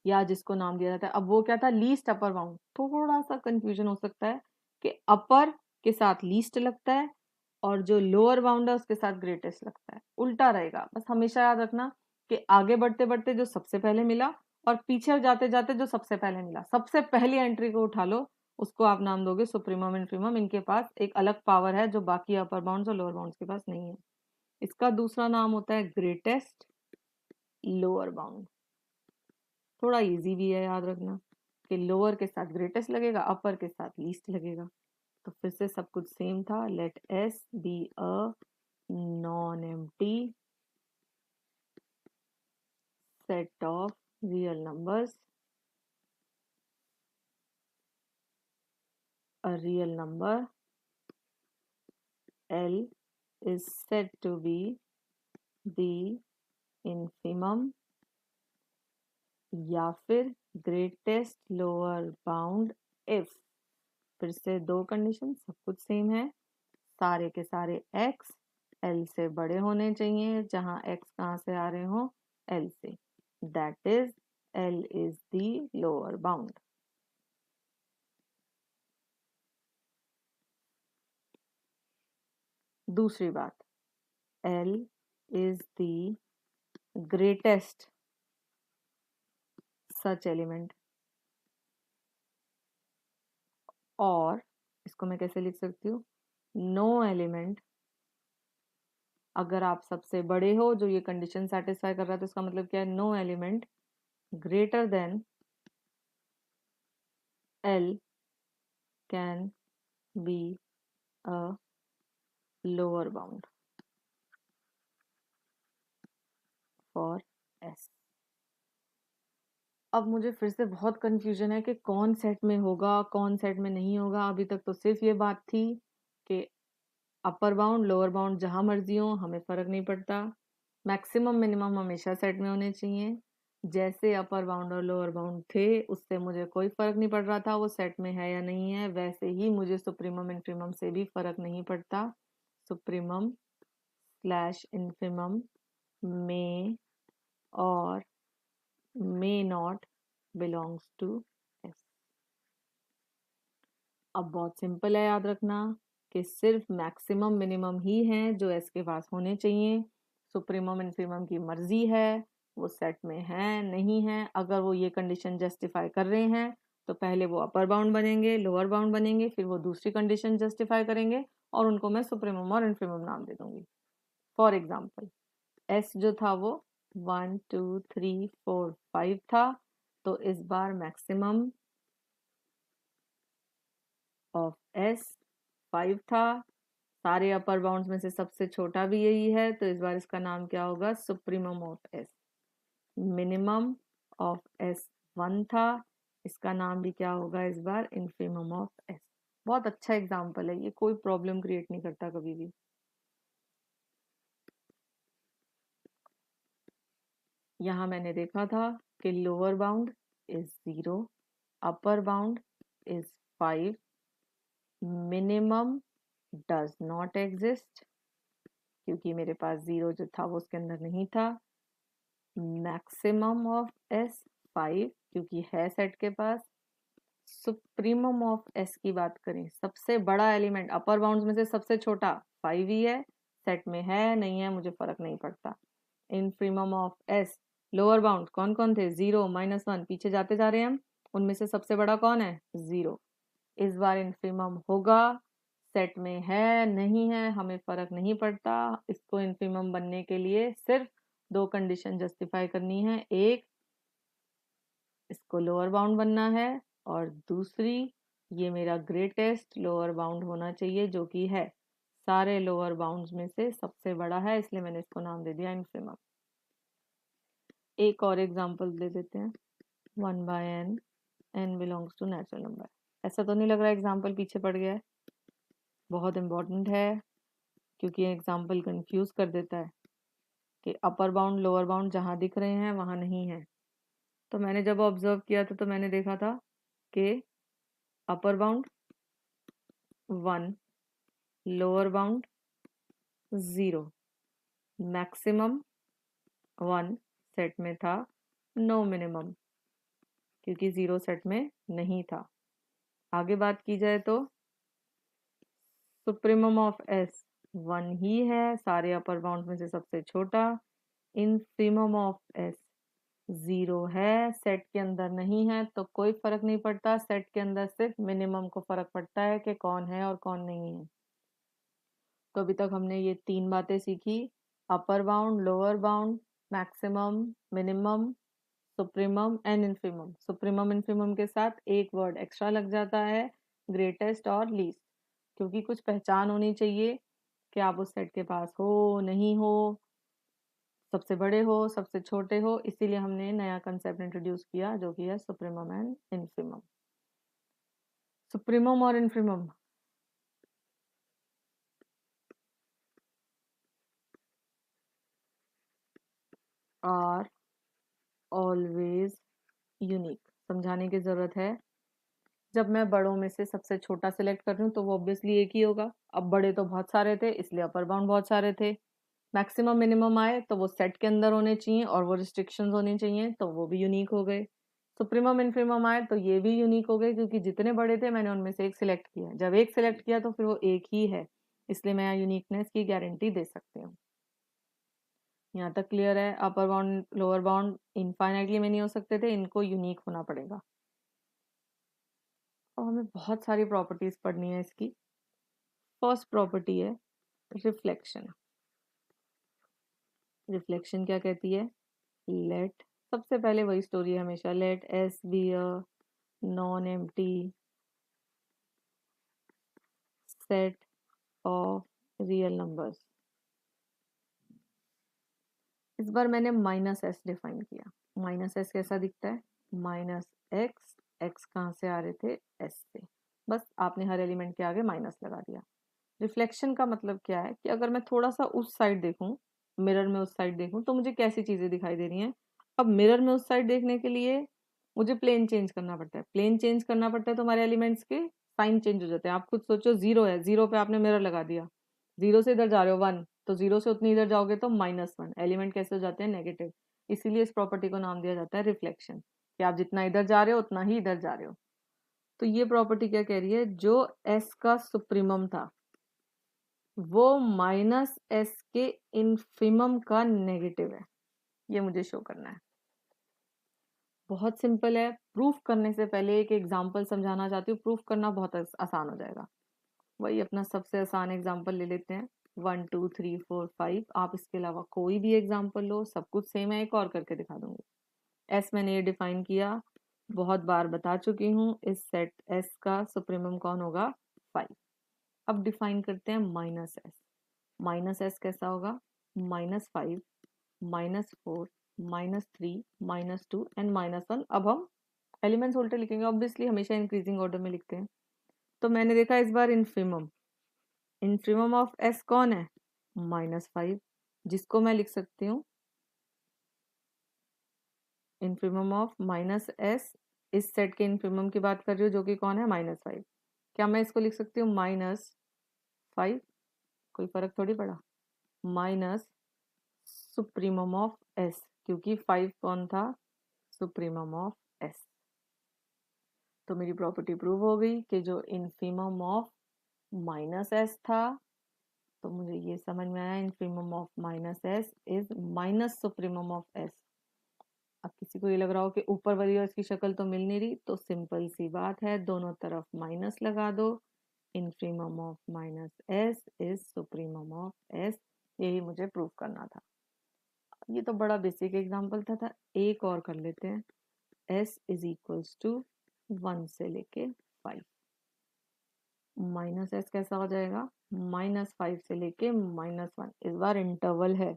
या जिसको नाम दिया जाता है, अब वो क्या था? Least upper bound. थोड़ा सा कंफ्यूजन हो सकता है कि अपर के साथ लीस्ट लगता है और जो लोअर बाउंड है उसके साथ ग्रेटेस्ट लगता है, उल्टा रहेगा। बस हमेशा याद रखना कि आगे बढ़ते बढ़ते जो सबसे पहले मिला और पीछे जाते जाते जो सबसे पहले मिला, सबसे पहली एंट्री को उठा लो, उसको आप नाम दोगे सुप्रीमम इनफीमम। इनके पास एक अलग पावर है जो बाकी अपर बाउंड्स और लोअर बाउंड्स के पास नहीं है। इसका दूसरा नाम होता है ग्रेटेस्ट लोअर बाउंड। थोड़ा इजी भी है याद रखना कि लोअर के साथ ग्रेटेस्ट लगेगा, अपर के साथ लीस्ट लगेगा। तो फिर से सब कुछ सेम था। Let S be a non empty set of real numbers. A real number L is said to be the infimum या फिर ग्रेटेस्ट लोअर बाउंड इफ। फिर से दो कंडीशन, सब कुछ सेम है। सारे के सारे x L से बड़े होने चाहिए, जहां x कहां से आ रहे हो? L से। That is L is the lower bound. दूसरी बात, L is the greatest such element. और इसको मैं कैसे लिख सकती हूँ? नो एलिमेंट, अगर आप सबसे बड़े हो जो ये कंडीशन सेटिस्फाई कर रहा है तो इसका मतलब क्या है? No element greater than L can be a lower bound for S। अब मुझे फिर से बहुत कंफ्यूजन है कि कौन सेट में होगा कौन सेट में नहीं होगा। अभी तक तो सिर्फ ये बात थी कि अपर बाउंड लोअर बाउंड जहां मर्जी हो हमें फर्क नहीं पड़ता, मैक्सिमम मिनिमम हमेशा सेट में होने चाहिए। जैसे अपर बाउंड और लोअर बाउंड थे उससे मुझे कोई फर्क नहीं पड़ रहा था वो सेट में है या नहीं है, वैसे ही मुझे सुप्रीमम इन्फीमम से भी फर्क नहीं पड़ता। सुप्रीमम स्लैश इन्फीमम में और may not belongs to S. अब बहुत सिंपल है याद रखना कि सिर्फ मैक्सिमम मिनिमम ही हैं जो एस के पास होने चाहिए। सुप्रीमम इन्फीमम की मर्जी है वो सेट में है नहीं है। अगर वो ये कंडीशन जस्टिफाई कर रहे हैं तो पहले वो अपर बाउंड बनेंगे, लोअर बाउंड बनेंगे, फिर वो दूसरी कंडीशन जस्टिफाई करेंगे और उनको मैं सुप्रीमम और इन्फीमम नाम दे दूंगी। फॉर एग्जाम्पल एस जो था वो 1 2 3 4 5 था, तो इस बार मैक्सिमम ऑफ एस 5 था। सारे अपर बाउंड्स में से सबसे छोटा भी यही है, तो इस बार इसका नाम क्या होगा? Supremum of S. Minimum of S 1 था, इसका नाम भी क्या होगा इस बार? Infimum of S. बहुत अच्छा एग्जाम्पल है ये, कोई प्रॉब्लम क्रिएट नहीं करता कभी भी। यहाँ मैंने देखा था कि lower bound is 0, upper bound is 5, minimum does not exist क्योंकि मेरे पास 0 जो था वो उसके अंदर नहीं था। मैक्सिमम ऑफ एस 5 क्योंकि है सेट के पास। सुप्रीमम ऑफ एस की बात करें, सबसे बड़ा एलिमेंट अपर बाउंड्स में से सबसे छोटा 5 ही है, सेट में है नहीं है मुझे फर्क नहीं पड़ता। Infimum of S lower bound कौन कौन थे? 0 -1, पीछे जाते जा रहे हैं हम, उनमें से सबसे बड़ा कौन है? 0। इस बार इनफीमम होगा, सेट में है नहीं है हमें फर्क नहीं पड़ता। इसको इनफीमम बनने के लिए सिर्फ दो कंडीशन जस्टिफाई करनी है, एक इसको लोअर बाउंड बनना है और दूसरी ये मेरा ग्रेटेस्ट लोअर बाउंड होना चाहिए जो कि है सारे लोअर बाउंड्स में से सबसे बड़ा है, इसलिए मैंने इसको नाम दे दिया इनफीमम। एक और एग्जांपल दे देते हैं, 1/n, n belongs to natural number. ऐसा तो नहीं लग रहा एग्जाम्पल पीछे पड़ गया है? बहुत इंपॉर्टेंट है क्योंकि एग्जाम्पल कंफ्यूज कर देता है कि अपर बाउंड लोअर बाउंड जहाँ दिख रहे हैं वहाँ नहीं है। तो मैंने जब ऑब्जर्व किया था तो मैंने देखा था कि upper bound 1, lower bound 0, maximum 1 set में था, नो मिनिमम क्योंकि 0 सेट में नहीं था। आगे बात की जाए तो सुप्रीमम ऑफ एस 1 ही है, सारे अपर बाउंड में से सबसे छोटा। इनफीमम ऑफ एस 0 है, सेट के अंदर नहीं है, तो कोई फर्क नहीं पड़ता, सेट के अंदर सिर्फ मिनिमम को फर्क पड़ता है कि कौन है और कौन नहीं है। तो अभी तक हमने ये 3 बातें सीखी, upper bound, lower bound, maximum, minimum, supremum and infimum. Supremum infimum के साथ एक वर्ड एक्स्ट्रा लग जाता है, ग्रेटेस्ट और लीस्ट, क्योंकि कुछ पहचान होनी चाहिए कि आप उस सेट के पास हो नहीं हो, सबसे बड़े हो सबसे छोटे हो, इसीलिए हमने नया कंसेप्ट इंट्रोड्यूस किया जो कि है सुप्रीमम एंड इनफीमम। सुप्रीमम और इनफीमम आर ऑलवेज यूनिक। समझाने की जरूरत है, जब मैं बड़ों में से सबसे छोटा सिलेक्ट कर रही हूँ तो वो ऑब्वियसली एक ही होगा। अब बड़े तो बहुत सारे थे इसलिए अपर बाउंड बहुत सारे थे। मैक्सिमम मिनिमम आए तो वो सेट के अंदर होने चाहिए और वो रिस्ट्रिक्शंस होनी चाहिए, तो वो भी यूनिक हो गए। सुप्रीमम इनफीमम आए तो ये भी यूनिक हो गए क्योंकि जितने बड़े थे मैंने उनमें से एक सिलेक्ट किया, जब एक सिलेक्ट किया तो फिर वो एक ही है, इसलिए मैं यहाँ यूनिकनेस की गारंटी दे सकती हूँ। यहाँ तक क्लियर है? Upper bound lower bound infinitely में नहीं हो सकते थे, इनको यूनिक होना पड़ेगा। और हमें बहुत सारी प्रॉपर्टीज पढ़नी है इसकी। फर्स्ट प्रॉपर्टी है रिफ्लेक्शन। रिफ्लेक्शन क्या कहती है? लेट, सबसे पहले वही स्टोरी है हमेशा, let S be a non empty set of real numbers. इस बार मैंने माइनस एस डिफाइन किया। माइनस एस कैसा दिखता है? माइनस एक्स, एक्स कहाँ से आ रहे थे? एस से। बस आपने हर एलिमेंट के आगे माइनस लगा दिया। रिफ्लेक्शन का मतलब क्या है कि अगर मैं थोड़ा सा उस साइड देखूं, मिरर में उस साइड देखूं, तो मुझे कैसी चीजें दिखाई दे रही हैं? अब मिरर में उस साइड देखने के लिए मुझे प्लेन चेंज करना पड़ता है, प्लेन चेंज करना पड़ता है तो हमारे एलिमेंट्स के साइन चेंज हो जाते हैं। आप खुद सोचो, 0 है, 0 पे आपने मिरर लगा दिया, 0 से इधर जा रहे हो 1, तो 0 से उतनी इधर जाओगे तो -1, एलिमेंट कैसे हो जाते हैं, नेगेटिव। इसीलिए इस प्रॉपर्टी को नाम दिया जाता है रिफ्लेक्शन, कि आप जितना इधर जा रहे हो उतना ही इधर जा रहे हो। तो ये प्रॉपर्टी क्या कह रही है, जो एस का सुप्रीमम था वो -s के इन्फिमम का नेगेटिव है, ये मुझे शो करना है। बहुत सिंपल है। प्रूफ करने से पहले एक एग्जांपल समझाना चाहती हूँ, प्रूफ करना बहुत आसान हो जाएगा। वही अपना सबसे आसान एग्जांपल ले लेते हैं, 1 2 3 4 5। आप इसके अलावा कोई भी एग्जांपल लो, सब कुछ सेम है। एक और करके दिखा दूंगी। एस मैंने ये डिफाइन किया, बहुत बार बता चुकी हूँ। इस सेट एस का सुप्रीमम कौन होगा, 5। अब डिफाइन करते हैं माइनस एस। माइनस एस कैसा होगा, -5, -4, -3, -2 एंड -1। अब हम एलिमेंट्स उल्टे लिखेंगे, ऑब्वियसली हमेशा इंक्रीजिंग ऑर्डर में लिखते हैं। तो मैंने देखा इस बार इन्फिमम, इन्फिमम ऑफ एस कौन है, -5, जिसको मैं लिख सकती हूँ इन्फिमम ऑफ -s। इस सेट के इन्फिमम की बात कर रही हूँ जो कि कौन है, -5। क्या मैं इसको लिख सकती हूँ -5, कोई फर्क थोड़ी पड़ा, माइनस सुप्रीमम ऑफ एस, क्योंकि 5 कौन था, सुप्रीमम ऑफ एस। तो मेरी प्रॉपर्टी प्रूव हो गई कि जो इन्फिमम ऑफ -s था, तो मुझे ये समझ में आया infimum of -s is minus supremum of s। अब किसी को ये लग रहा हो कि ऊपर वाली और इसकी शक्ल तो मिल नहीं रही, तो सिंपल सी बात है, दोनों तरफ माइनस लगा दो। Infimum of -s is supremum of s। यही मुझे प्रूव करना था। ये तो बड़ा बेसिक एग्जांपल था। एक और कर लेते हैं। s इज इक्वल्स टू 1 से लेके 5। -s कैसा हो जाएगा, -5 से लेके -1। इस बार इंटरवल है।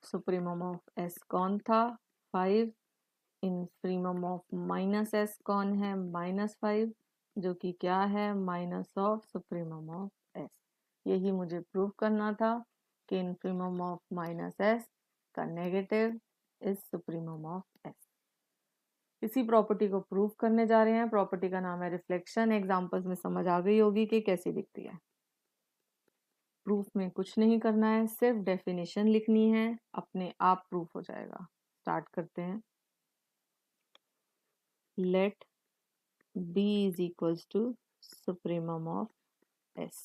सुप्रीमम ऑफ s कौन था, 5। इन्फीमम ऑफ -s कौन है, -5, जो कि क्या है, minus of supremum of s। यही मुझे प्रूव करना था कि इन्फीमम ऑफ -s का negative is supremum of s। इसी प्रॉपर्टी को प्रूव करने जा रहे हैं। प्रॉपर्टी का नाम है रिफ्लेक्शन। एग्जांपल्स में समझ आ गई होगी कि कैसी दिखती है। प्रूफ में कुछ नहीं करना है, सिर्फ डेफिनेशन लिखनी है, अपने आप प्रूफ हो जाएगा। स्टार्ट करते हैं। Let B is equals to supremum of S।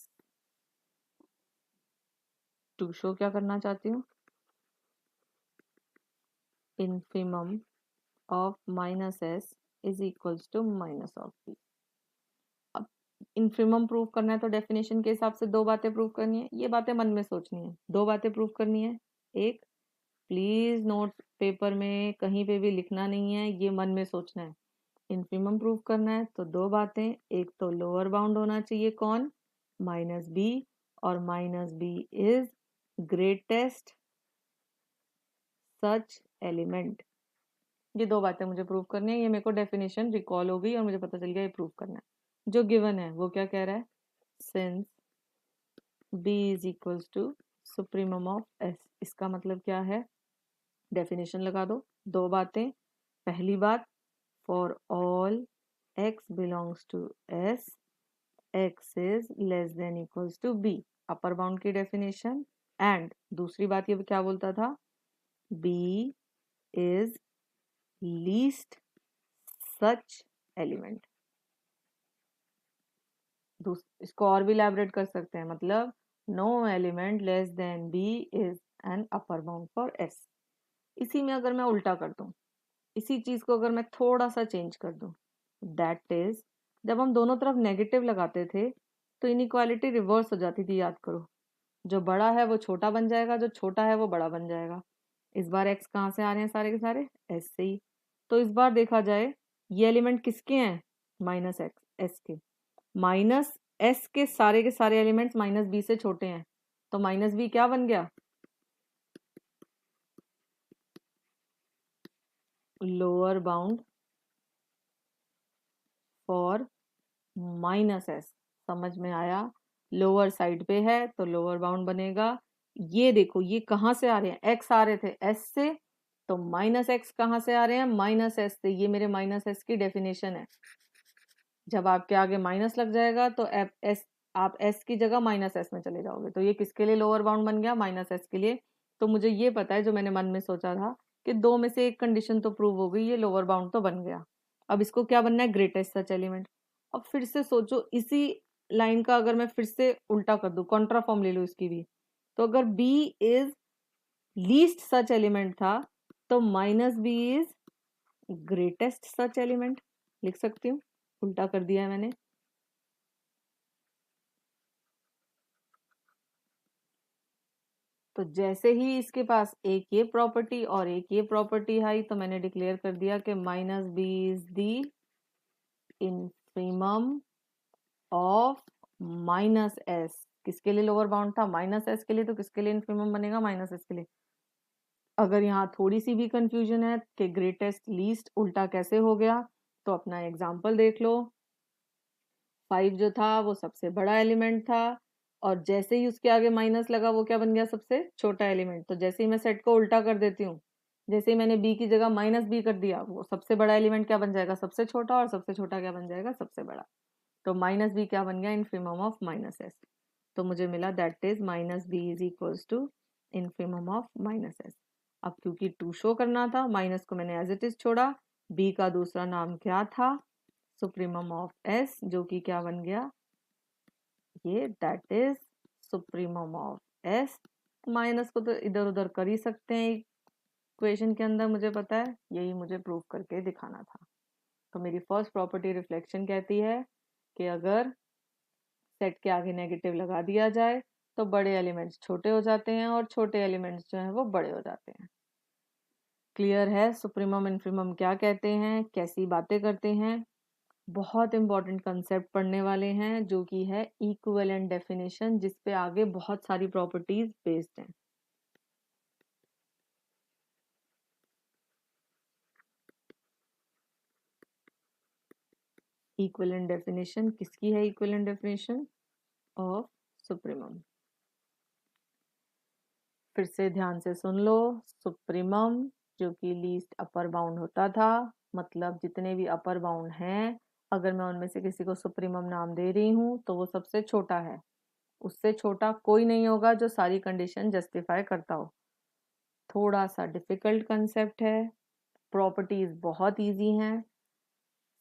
To show क्या करना चाहती हूँ, infimum of -s is equals to minus of B। अब इन्फिमम प्रूव करना है तो डेफिनेशन के हिसाब से दो बातें प्रूव करनी है। ये बातें मन में सोचनी है, दो बातें प्रूव करनी है। एक, प्लीज नोट पेपर में कहीं पे भी लिखना नहीं है, ये मन में सोचना है। इन्फिमम प्रूव करना है तो दो बातें, एक तो लोअर बाउंड होना चाहिए कौन, -b, और -b is greatest such element. ये दो बातें मुझे प्रूव करनी है। ये मेरे को डेफिनेशन रिकॉल हो गई और मुझे पता चल गया ये प्रूव करना है। जो गिवन है वो क्या कह रहा है, since b is equals to supremum of s। इसका मतलब क्या है, डेफिनेशन लगा दो। दो बातें, पहली बात, for all x belongs to s, x is less than equals to b, upper bound की डेफिनेशन। एंड दूसरी बात ये क्या बोलता था, b is least such element. इसको और भी इलैबोरेट कर सकते हैं, मतलब no element less than b is an upper bound for s। इसी में अगर मैं उल्टा कर दूं, इसी चीज को अगर मैं थोड़ा सा चेंज कर दूं, दैट इज, जब हम दोनों तरफ नेगेटिव लगाते थे तो इनइक्वालिटी रिवर्स हो जाती थी, याद करो। जो बड़ा है वो छोटा बन जाएगा, जो छोटा है वो बड़ा बन जाएगा। इस बार x कहाँ से आ रहे हैं, सारे के सारे s से ही। तो इस बार देखा जाए ये एलिमेंट किसके हैं, -x, s के। -s के सारे एलिमेंट्स -b से छोटे हैं, तो -b क्या बन गया, लोअर बाउंड फॉर -s। समझ में आया, लोअर साइड पे है तो लोअर बाउंड बनेगा। ये देखो ये कहाँ से आ रहे हैं, x आ रहे थे s से, तो माइनस एक्स कहाँ से आ रहे हैं? माइनस एस से। ये मेरे माइनस एस की डेफिनेशन है। जब आपके आगे माइनस लग जाएगा तो आप एस की जगह माइनस एस में चले जाओगे। तो ये किसके लिए लोअर बाउंड बन गया? माइनस एस के लिए। तो मुझे ये पता है, जो मैंने मन में सोचा था कि दो में से एक कंडीशन तो प्रूव हो गई, ये लोअर बाउंड तो बन गया। अब इसको क्या बनना है? Greatest such element. अब फिर से सोचो, इसी लाइन का अगर मैं फिर से उल्टा कर दूं, कॉन्ट्रा फॉर्म ले लूं इसकी भी, तो अगर B is least such element था तो minus B is greatest such element लिख सकती हूँ। उल्टा कर दिया है मैंने। तो जैसे ही इसके पास एक ये प्रॉपर्टी और एक ये प्रॉपर्टी आई, तो मैंने डिक्लेयर कर दिया कि minus B is the infimum of minus S. किसके लिए लोअर बाउंड था? माइनस एस के लिए। तो किसके लिए इंफीमम बनेगा? माइनस एस के लिए। अगर यहाँ थोड़ी सी भी कंफ्यूजन है कि ग्रेटेस्ट लीस्ट उल्टा कैसे हो गया, तो अपना एग्जाम्पल देख लो। 5 जो था वो सबसे बड़ा एलिमेंट था, और जैसे ही उसके आगे माइनस लगा वो क्या बन गया? सबसे छोटा एलिमेंट। तो जैसे ही मैं सेट को उल्टा कर देती हूँ, जैसे ही मैंने बी की जगह माइनस बी कर दिया, वो सबसे बड़ा एलिमेंट क्या बन जाएगा? सबसे छोटा। और सबसे छोटा क्या बन जाएगा? सबसे बड़ा। तो माइनस बी क्या बन गया? Infimum of minus S. तो मुझे मिला that is minus B is equals to infimum of minus S. अब क्योंकि टू शो करना था, माइनस को मैंने एज इट इज छोड़ा। बी का दूसरा नाम क्या था? सुप्रीमम ऑफ एस, जो कि क्या बन गया? ये that is supremum of S. Minus को तो इधर उधर कर ही सकते हैं इक्वेशन के अंदर, मुझे पता है। यही मुझे प्रूव करके दिखाना था। तो मेरी फर्स्ट प्रॉपर्टी रिफ्लेक्शन कहती है कि अगर सेट के आगे नेगेटिव लगा दिया जाए तो बड़े एलिमेंट्स छोटे हो जाते हैं और छोटे एलिमेंट्स जो हैं वो बड़े हो जाते हैं। क्लियर है सुप्रीमम इन्फीमम क्या कहते हैं, कैसी बातें करते हैं? बहुत इंपॉर्टेंट कंसेप्ट पढ़ने वाले हैं, जो कि है इक्विवेलेंट डेफिनेशन, जिस पे आगे बहुत सारी प्रॉपर्टीज बेस्ड हैं। इक्विवेलेंट डेफिनेशन किसकी है? Equivalent definition of supremum. फिर से ध्यान से सुन लो। सुप्रीमम जो कि लीस्ट अपर बाउंड होता था, मतलब जितने भी अपर बाउंड हैं, अगर मैं उनमें से किसी को सुप्रीमम नाम दे रही हूँ तो वो सबसे छोटा है। उससे छोटा कोई नहीं होगा जो सारी कंडीशन जस्टिफाई करता हो। थोड़ा सा डिफिकल्ट कंसेप्ट है, प्रॉपर्टीज बहुत इजी हैं,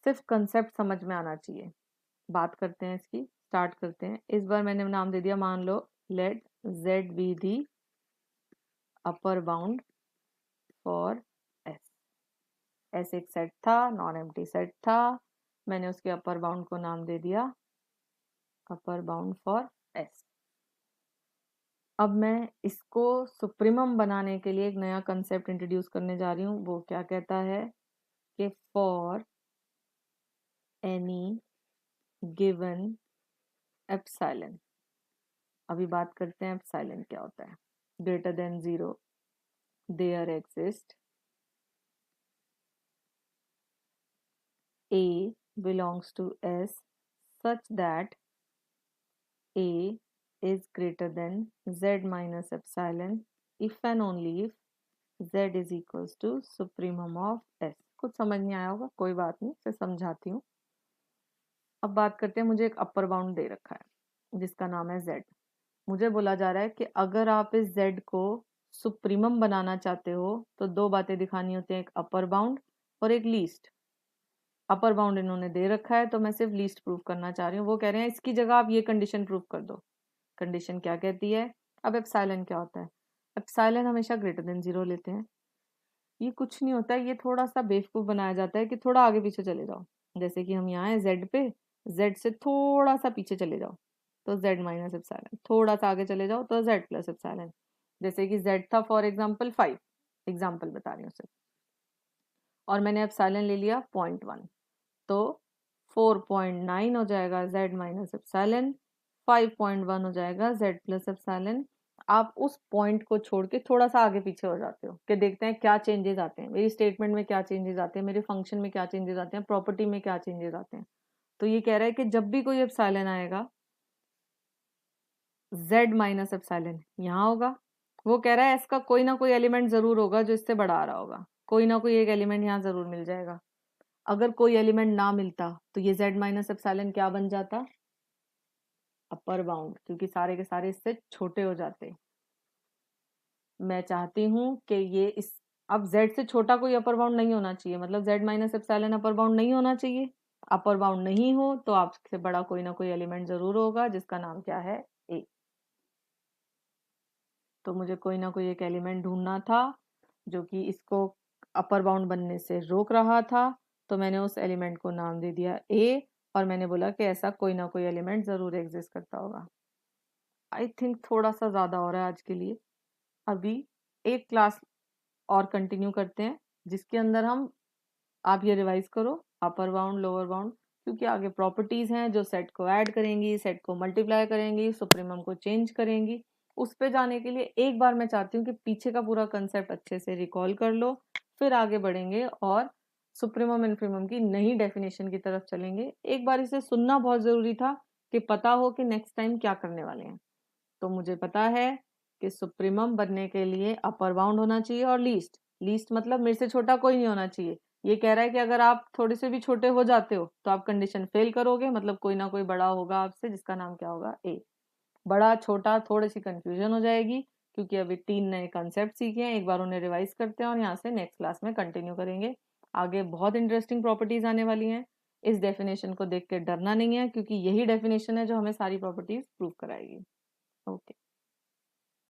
सिर्फ कंसेप्ट समझ में आना चाहिए। बात करते हैं इसकी, स्टार्ट करते हैं। इस बार मैंने नाम दे दिया, मान लो let Z be the upper bound for S. S एक सेट था, नॉन एम्प्टी सेट था, मैंने उसके अपर बाउंड को नाम दे दिया अपर बाउंड फॉर एस। अब मैं इसको सुप्रीमम बनाने के लिए एक नया कंसेप्ट इंट्रोड्यूस करने जा रही हूँ। वो क्या कहता है कि फॉर एनी गिवन एप्सिलॉन। अभी बात करते हैं एप्सिलॉन क्या होता है। Greater than 0 there exist A belongs to S such that A is greater than Z minus epsilon if and only if Z is equals to supremum of S। कुछ समझ नहीं आया होगा, कोई बात नहीं, फिर समझाती हूँ। अब बात करते हैं, मुझे एक अपर बाउंड दे रखा है जिसका नाम है Z। मुझे बोला जा रहा है कि अगर आप इस Z को सुप्रीमम बनाना चाहते हो तो दो बातें दिखानी होती हैं, एक अपर बाउंड और एक लीस्ट। अपर बाउंड इन्होंने दे रखा है, तो मैं सिर्फ लीस्ट प्रूफ करना चाह रही हूँ। वो कह रहे हैं इसकी जगह आप ये कंडीशन प्रूफ कर दो। कंडीशन क्या कहती है? अब एप्सिलॉन क्या होता है? एप्सिलॉन हमेशा ग्रेटर देन 0 लेते हैं। ये कुछ नहीं होता है, ये थोड़ा सा बेवकूफ बनाया जाता है कि थोड़ा आगे पीछे चले जाओ। जैसे कि हम यहाँ है जेड पे, जेड से थोड़ा सा पीछे चले जाओ तो जेड माइनस एप्सिलॉन, थोड़ा सा आगे चले जाओ तो जेड प्लस एप्सिलॉन। जैसे कि जेड था फॉर एग्जाम्पल 5, एग्जाम्पल बता रही हूँ सिर्फ, और मैंने एप्सिलॉन ले लिया 0.1, तो 4.9 हो जाएगा z माइनस एप्सिलॉन, 5.1 हो जाएगा z प्लस एप्सिलॉन। आप उस पॉइंट को छोड़ के थोड़ा सा आगे पीछे हो जाते हो कि देखते हैं क्या चेंजेस आते हैं, मेरी स्टेटमेंट में क्या चेंजेस आते हैं, मेरे फंक्शन में क्या चेंजेस आते हैं, प्रॉपर्टी में क्या चेंजेस आते हैं। तो ये कह रहा है कि जब भी कोई एप्सिलॉन आएगा z माइनस एप्सिलॉन यहाँ होगा, वो कह रहा है एस का कोई ना कोई एलिमेंट जरूर होगा जो इससे बड़ा आ रहा होगा, कोई ना कोई एक एलिमेंट यहाँ जरूर मिल जाएगा। अगर कोई एलिमेंट ना मिलता तो ये z माइनस एप्सिलॉन क्या बन जाता, अपर बाउंड, क्योंकि सारे के सारे इससे छोटे हो जाते। मैं चाहती हूं कि ये इस, अब z से छोटा कोई अपर बाउंड नहीं होना चाहिए, मतलब z minus epsilon upper bound नहीं होना चाहिए। अपर बाउंड नहीं हो तो आपसे बड़ा कोई ना कोई एलिमेंट जरूर होगा जिसका नाम क्या है, a। तो मुझे कोई ना कोई एक एलिमेंट ढूंढना था जो कि इसको अपर बाउंड बनने से रोक रहा था। तो मैंने उस एलिमेंट को नाम दे दिया a, और मैंने बोला कि ऐसा कोई ना कोई एलिमेंट जरूर एग्जिस्ट करता होगा। आई थिंक थोड़ा सा ज़्यादा हो रहा है आज के लिए। अभी एक क्लास और कंटिन्यू करते हैं जिसके अंदर हम, आप ये रिवाइज करो, अपर बाउंड लोअर बाउंड, क्योंकि आगे प्रॉपर्टीज हैं जो सेट को ऐड करेंगी, सेट को मल्टीप्लाई करेंगी, सुप्रीमम को चेंज करेंगी। उस पे जाने के लिए एक बार मैं चाहती हूँ कि पीछे का पूरा कंसेप्ट अच्छे से रिकॉल कर लो, फिर आगे बढ़ेंगे और सुप्रीमम इन्फीमम की नई डेफिनेशन की तरफ चलेंगे। एक बार इसे सुनना बहुत जरूरी था कि पता हो कि नेक्स्ट टाइम क्या करने वाले हैं। तो मुझे पता है कि सुप्रीमम बनने के लिए अपर बाउंड होना चाहिए और लीस्ट, लीस्ट मतलब मेरे से छोटा कोई नहीं होना चाहिए। ये कह रहा है कि अगर आप थोड़े से भी छोटे हो जाते हो तो आप कंडीशन फेल करोगे, मतलब कोई ना कोई बड़ा होगा आपसे जिसका नाम क्या होगा, ए। बड़ा छोटा थोड़ी सी कंफ्यूजन हो जाएगी क्योंकि अभी 3 नए कंसेप्ट सीखे हैं, एक बार उन्हें रिवाइज करते हैं और यहाँ से नेक्स्ट क्लास में कंटिन्यू करेंगे। आगे बहुत इंटरेस्टिंग प्रॉपर्टीज आने वाली हैं। इस डेफिनेशन को देख के डरना नहीं है क्योंकि यही डेफिनेशन है जो हमें सारी प्रॉपर्टीज प्रूव कराएगी। ओके।